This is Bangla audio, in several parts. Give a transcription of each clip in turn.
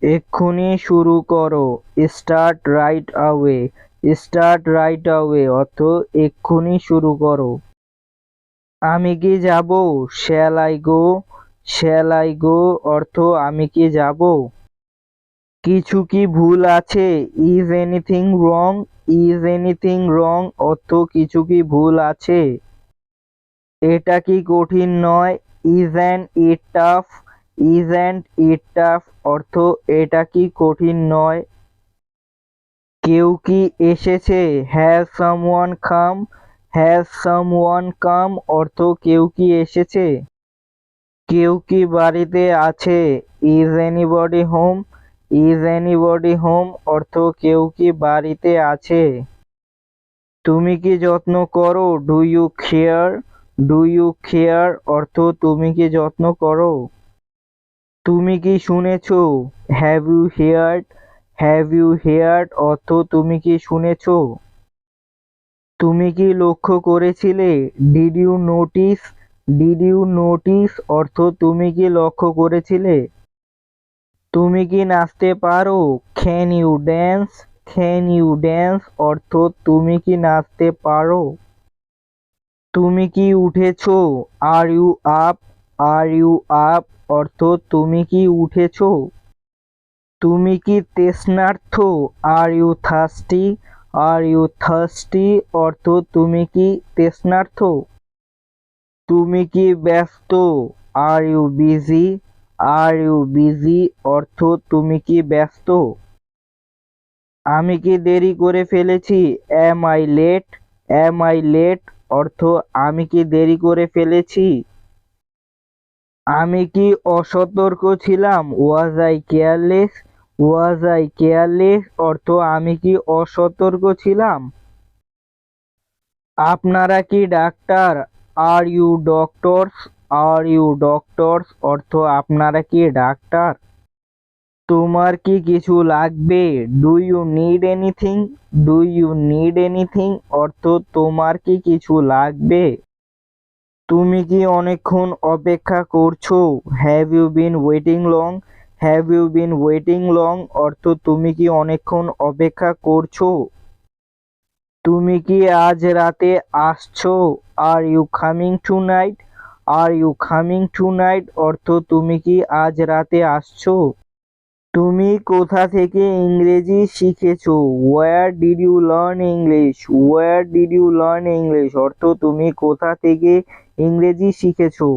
এক্ষুনি শুরু করো। Start right away. Start right away অর্থ এক্ষুনি শুরু করো। আমি কি যাব? Shall I go? Shall I go অর্থ আমি কি যাব? কিছু কি ভুল আছে? Is anything wrong? Is anything wrong অর্থ কিছু কি ভুল আছে? এটা কি কঠিন নয়? Isn't it tough? Isn't it tough অর্থ এটা কি কঠিন নয়? কেউ কি এসেছে? Has someone come? Has someone come অর্থ কেউ কি এসেছে? কেউ কি বাড়িতে আছে? Is anybody home? Is anybody home অর্থ কেউ কি বাড়িতে আছে? তুমি কি যত্ন করো? Do you care? Do you care অর্থ তুমি কি যত্ন করো? তুমি কি শুনেছো? Have you heard? Have you heard অর্থ তুমি কি শুনেছো? তুমি কি লক্ষ্য করেছিলে? Did you notice? Did you notice অর্থ তুমি কি লক্ষ্য করেছিলে? তুমি কি নাচতে পারো? Can you dance? Can you dance অর্থ তুমি কি নাচতে পারো? তুমি কি উঠেছো? Are you up? Are you up অর্থ তুমি কি উঠেছো? তুমি কি তৃষ্ণার্ত? Are you thirsty? Are you thirsty অর্থ তুমি কি তৃষ্ণার্ত? তুমি কি ব্যস্ত? Are you busy? Are you busy অর্থ তুমি কি ব্যস্ত? আমি কি দেরি করে ফেলেছি? Am I late? Am I late অর্থ আমি কি দেরি করে ফেলেছি? আমি কি অসতর্ক ছিলাম? Was I careless? Was I careless অর্থ আমি কি অসতর্ক ছিলাম? আপনারা কি ডাক্তার? Are you doctors? Are you doctors অর্থ আপনারা কি ডাক্তার? তোমার কি কিছু লাগবে? Do you need anything? Do you need anything অর্থ তোমার কি কিছু লাগবে? তুমি কি অনেকক্ষণ অপেক্ষা করছো? Have you been waiting long? Have you been waiting long অর্থ তুমি কি অনেকক্ষণ অপেক্ষা করছো? তুমি কি আজ রাতে আসছো? Are you coming tonight? Are you coming tonight অর্থ তুমি কি আজ রাতে আসছো? তুমি কোথা থেকে ইংরেজি শিখেছো? Where did you learn English? Where did you learn English অর্থ তুমি কোথা থেকে ইংরেজি শিখেছো?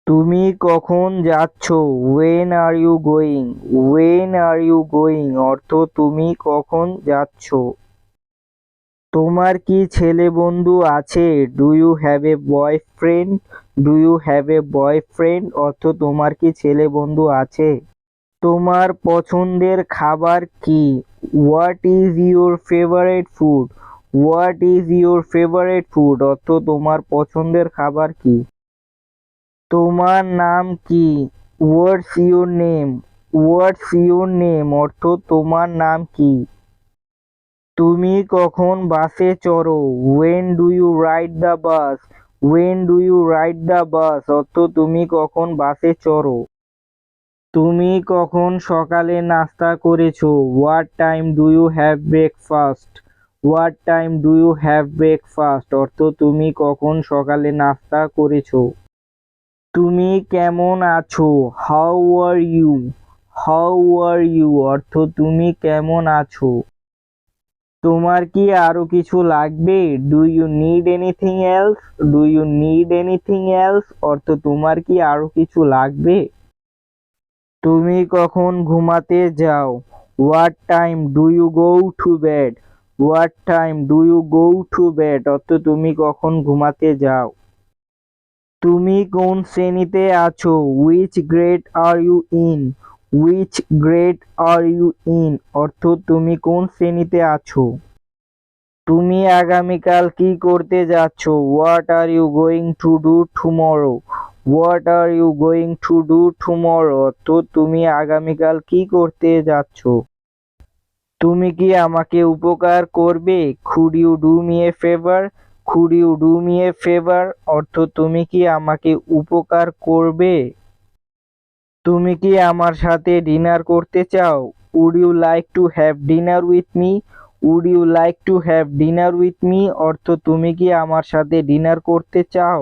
তুমি কখন যাচ্ছো? When are you going? When are you going অর্থ তুমি কখন যাচ্ছো? তোমার কি ছেলে বন্ধু আছে? Do you have a boyfriend? Do you have a boyfriend অর্থ তোমার কি ছেলে বন্ধু আছে? তোমার পছন্দের খাবার কি? What is your favourite food? What is your favourite food অর্থ তোমার পছন্দের খাবার কি? তোমার নাম কি? What's your name? What's your name অর্থ তোমার নাম কি? তুমি কখন বাসে চড়ো? When do you ride the bus? When do you ride the bus অর্থ তুমি কখন বাসে চড়ো? তুমি কখন সকালে নাস্তা করেছো? What time do you have breakfast? What time do you have breakfast অর্থ তুমি কখন সকালে নাস্তা করেছো? তুমি কেমন আছো? How are you? How are you অর্থ তুমি কেমন আছো? তোমার কি আরো কিছু লাগবে? Do you need anything else? Do you need anything else অর্থ তোমার কি আরো কিছু লাগবে? তুমি কখন ঘুমাতে যাও? What time do you go to bed? What time do you go to bed অর্থ তুমি কখন ঘুমাতে যাও? তুমি কোন শ্রেণীতে আছো? Which grade are you in? Which grade are you in অর্থ তুমি কোন শ্রেণীতে আছো? তুমি আগামীকাল কি করতে যাচ্ছ? What are you going to do tomorrow? What are you going to do tomorrow অর্থ তুমি আগামীকাল কি করতে যাচ্ছ? তুমি কি আমাকে উপকার করবে? Could you do me a favour? Could you do me a favour অর্থ তুমি কি আমাকে উপকার করবে? তুমি কি আমার সাথে ডিনার করতে চাও? Would you like to have dinner with me? Would you like to have dinner with me অর্থ তুমি কি আমার সাথে ডিনার করতে চাও?